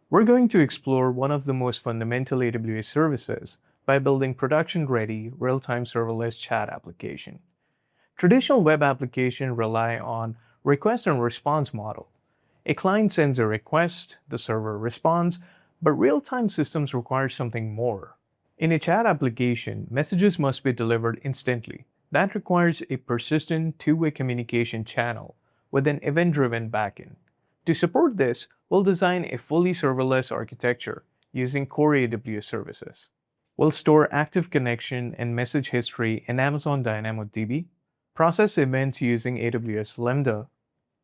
We're going to explore one of the most fundamental AWS services by building production-ready, real-time serverless chat application. Traditional web applications rely on request and response model. A client sends a request, the server responds, but real-time systems require something more. In a chat application, messages must be delivered instantly. That requires a persistent two-way communication channel with an event-driven backend. To support this, we'll design a fully serverless architecture using core AWS services. We'll store active connection and message history in Amazon DynamoDB, process events using AWS Lambda,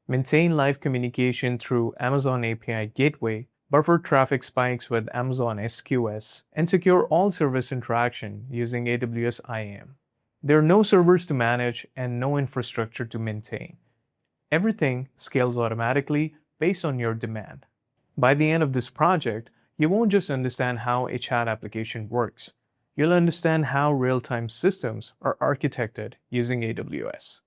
maintain live communication through Amazon API Gateway, buffer traffic spikes with Amazon SQS, and secure all service interaction using AWS IAM. There are no servers to manage and no infrastructure to maintain. Everything scales automatically based on your demand. By the end of this project, you won't just understand how a chat application works. You'll understand how real-time systems are architected using AWS.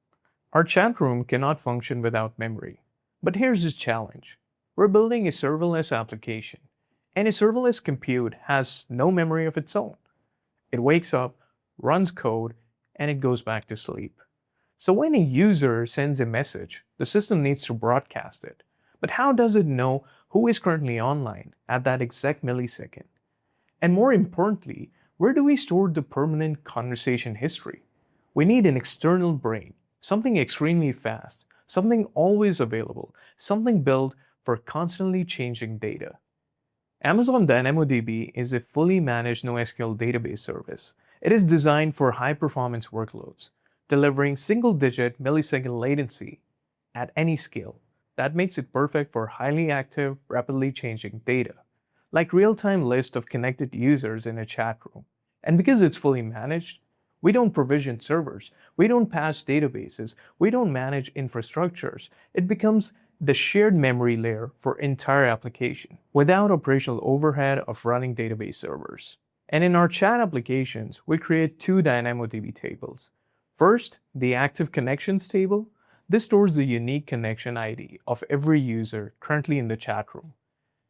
Our chat room cannot function without memory. But here's the challenge. We're building a serverless application, and a serverless compute has no memory of its own. It wakes up, runs code, and it goes back to sleep. So when a user sends a message, the system needs to broadcast it. But how does it know who is currently online at that exact millisecond? And more importantly, where do we store the permanent conversation history? We need an external brain, something extremely fast, something always available, something built for constantly changing data. Amazon DynamoDB is a fully managed NoSQL database service. It is designed for high-performance workloads, delivering single-digit millisecond latency at any scale. That makes it perfect for highly active, rapidly changing data, like real-time list of connected users in a chat room. And because it's fully managed, we don't provision servers, we don't patch databases, we don't manage infrastructures. It becomes the shared memory layer for entire application, without operational overhead of running database servers. And in our chat applications, we create two DynamoDB tables. First, the active connections table. This stores the unique connection ID of every user currently in the chat room.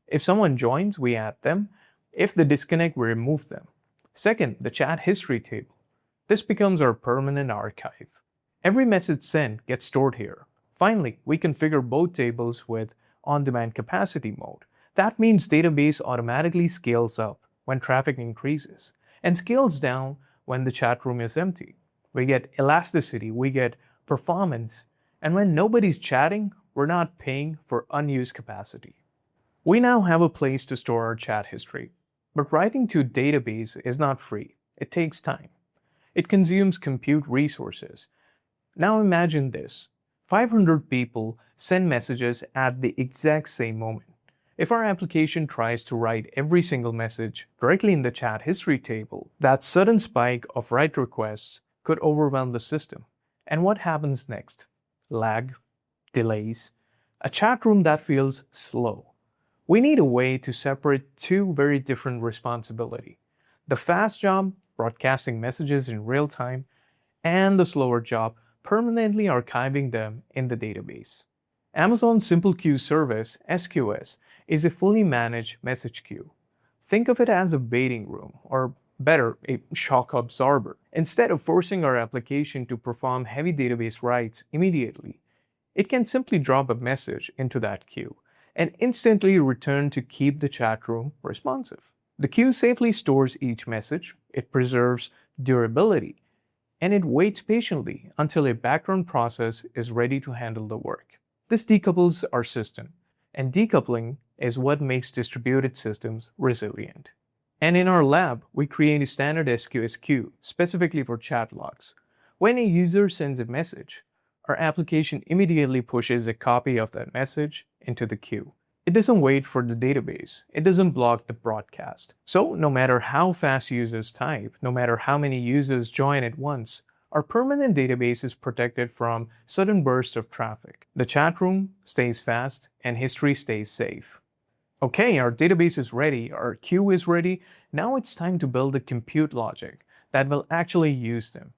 If someone joins, we add them. If they disconnect, we remove them. Second, the chat history table. This becomes our permanent archive. Every message sent gets stored here. Finally, we configure both tables with on-demand capacity mode. That means database automatically scales up when traffic increases and scales down when the chat room is empty. We get elasticity, we get performance, and when nobody's chatting, we're not paying for unused capacity. We now have a place to store our chat history, but writing to a database is not free. It takes time. It consumes compute resources. Now imagine this. 500 people send messages at the exact same moment. If our application tries to write every single message directly in the chat history table, that sudden spike of write requests could overwhelm the system. And what happens next? Lag, delays, a chat room that feels slow. We need a way to separate two very different responsibilities. The fast job, broadcasting messages in real time, and the slower job, permanently archiving them in the database. Amazon's Simple Queue Service, SQS, is a fully managed message queue. Think of it as a waiting room, or better, a shock absorber. Instead of forcing our application to perform heavy database writes immediately, it can simply drop a message into that queue and instantly return to keep the chat room responsive. The queue safely stores each message, it preserves durability, and it waits patiently until a background process is ready to handle the work. This decouples our system, and decoupling is what makes distributed systems resilient. And in our lab, we create a standard SQS queue specifically for chat logs. When a user sends a message, our application immediately pushes a copy of that message into the queue. It doesn't wait for the database. It doesn't block the broadcast. So no matter how fast users type, no matter how many users join at once, our permanent database is protected from sudden bursts of traffic. The chat room stays fast and history stays safe. Okay, our database is ready, our queue is ready. Now it's time to build a compute logic that will actually use them.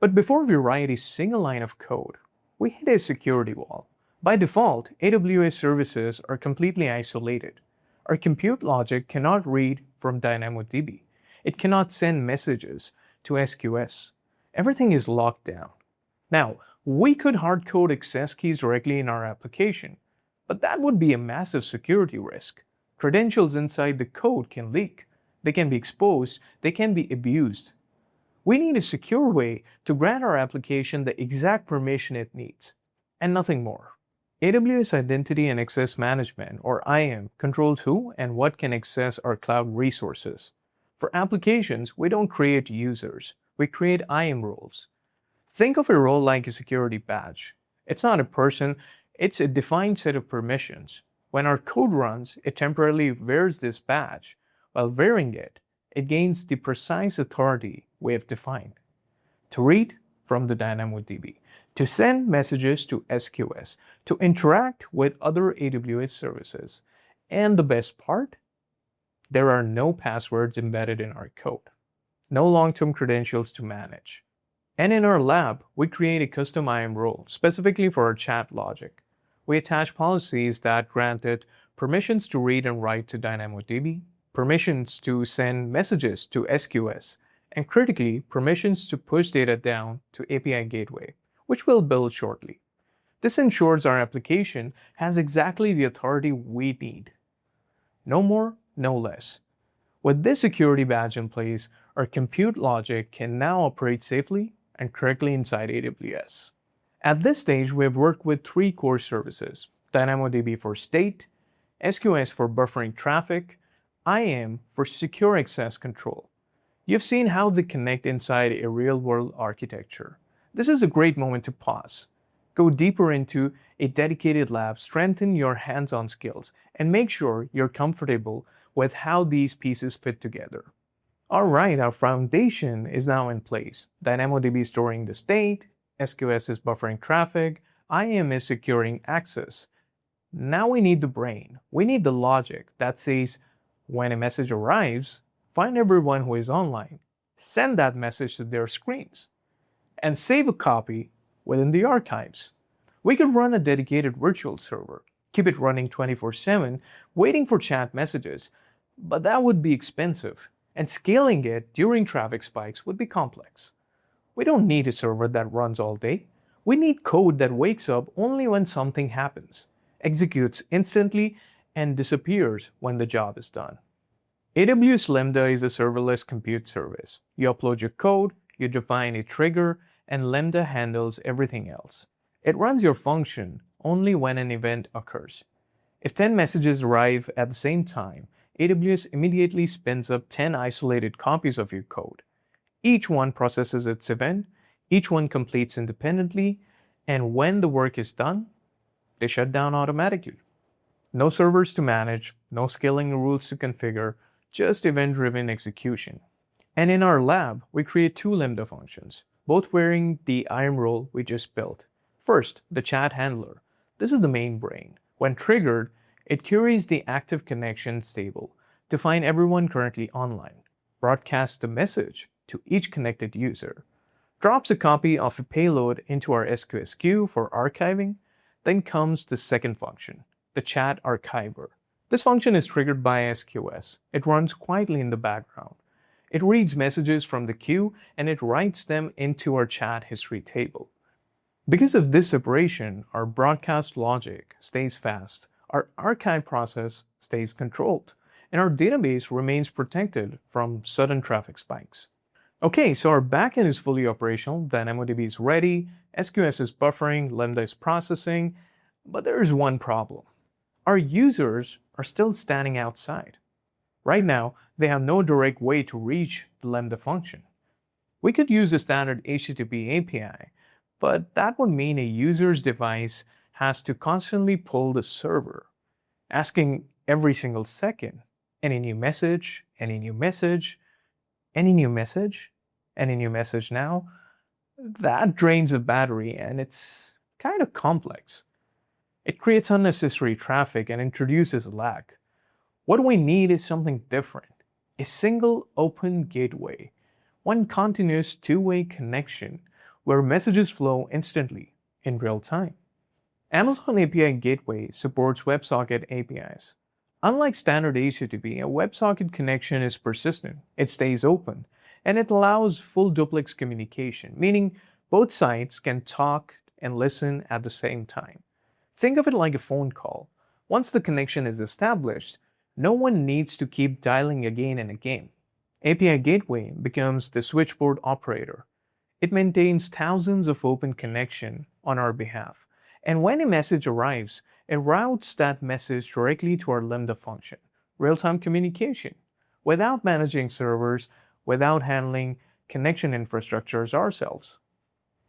But before we write a single line of code, we hit a security wall. By default, AWS services are completely isolated. Our compute logic cannot read from DynamoDB. It cannot send messages to SQS. Everything is locked down. Now, we could hardcode access keys directly in our application, but that would be a massive security risk. Credentials inside the code can leak. They can be exposed. They can be abused. We need a secure way to grant our application the exact permission it needs, and nothing more. AWS Identity and Access Management, or IAM, controls who and what can access our cloud resources. For applications, we don't create users. We create IAM roles. Think of a role like a security badge. It's not a person, it's a defined set of permissions. When our code runs, it temporarily wears this badge. While wearing it, it gains the precise authority we have defined. To read from the DynamoDB, to send messages to SQS, to interact with other AWS services. And the best part? There are no passwords embedded in our code. No long-term credentials to manage. And in our lab, we create a custom IAM role specifically for our chat logic. We attach policies that grant it permissions to read and write to DynamoDB, permissions to send messages to SQS, and critically, permissions to push data down to API Gateway, which we'll build shortly. This ensures our application has exactly the authority we need. No more, no less. With this security badge in place, our compute logic can now operate safely and correctly inside AWS. At this stage, we have worked with 3 core services: DynamoDB for state, SQS for buffering traffic, IAM for secure access control. You've seen how they connect inside a real-world architecture. This is a great moment to pause. Go deeper into a dedicated lab, strengthen your hands-on skills, and make sure you're comfortable with how these pieces fit together. Alright, our foundation is now in place. DynamoDB is storing the state, SQS is buffering traffic, IAM is securing access. Now we need the brain. We need the logic that says, when a message arrives, find everyone who is online, send that message to their screens, and save a copy within the archives. We could run a dedicated virtual server, keep it running 24/7, waiting for chat messages, but that would be expensive, and scaling it during traffic spikes would be complex. We don't need a server that runs all day. We need code that wakes up only when something happens, executes instantly, and disappears when the job is done. AWS Lambda is a serverless compute service. You upload your code, you define a trigger, and Lambda handles everything else. It runs your function only when an event occurs. If 10 messages arrive at the same time, AWS immediately spins up 10 isolated copies of your code. Each one processes its event, each one completes independently, and when the work is done, they shut down automatically. No servers to manage, no scaling rules to configure, just event-driven execution. And in our lab, we create 2 Lambda functions, both wearing the IAM role we just built. First, the chat handler. This is the main brain. When triggered, it queries the active connections table to find everyone currently online, broadcasts the message to each connected user, drops a copy of a payload into our SQS queue for archiving. Then comes the second function, the chat archiver. This function is triggered by SQS. It runs quietly in the background. It reads messages from the queue and it writes them into our chat history table. Because of this separation, our broadcast logic stays fast, our archive process stays controlled, and our database remains protected from sudden traffic spikes. Okay, so our backend is fully operational, DynamoDB is ready, SQS is buffering, Lambda is processing, but there is one problem. Our users are still standing outside. Right now, they have no direct way to reach the Lambda function. We could use a standard HTTP API, but that would mean a user's device has to constantly pull the server, asking every single second, any new message, any new message, any new message, any new message now. That drains a battery and it's kind of complex. It creates unnecessary traffic and introduces lag. What we need is something different. A single open gateway, one continuous two-way connection where messages flow instantly in real time. Amazon API Gateway supports WebSocket APIs. Unlike standard HTTP, a WebSocket connection is persistent, it stays open, and it allows full duplex communication, meaning both sides can talk and listen at the same time. Think of it like a phone call. Once the connection is established, no one needs to keep dialing again and again. API Gateway becomes the switchboard operator. It maintains thousands of open connections on our behalf, and when a message arrives, it routes that message directly to our Lambda function, real-time communication, without managing servers, without handling connection infrastructures ourselves.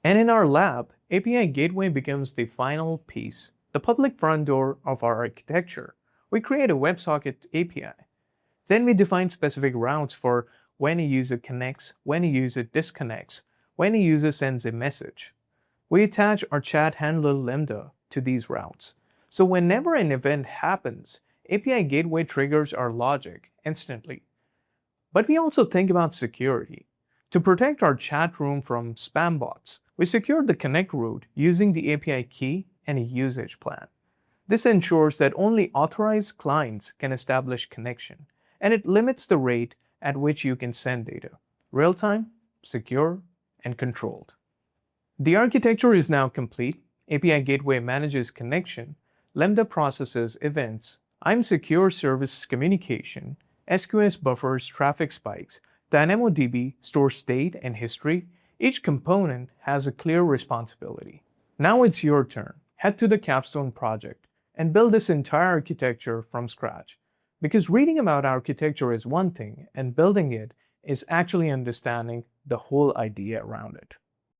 And in our lab, API Gateway becomes the final piece, the public front door of our architecture. We create a WebSocket API. Then we define specific routes for when a user connects, when a user disconnects, when a user sends a message. We attach our chat handler Lambda to these routes. So whenever an event happens, API Gateway triggers our logic instantly. But we also think about security. To protect our chat room from spam bots, we secure the connect route using the API key and a usage plan. This ensures that only authorized clients can establish connection, and it limits the rate at which you can send data. Real-time, secure, and controlled. The architecture is now complete. API Gateway manages connection, Lambda processes events, IAM secure service communication, SQS buffers traffic spikes, DynamoDB stores state and history. Each component has a clear responsibility. Now it's your turn. Head to the Capstone project and build this entire architecture from scratch. Because reading about architecture is one thing, and building it is actually understanding the whole idea around it.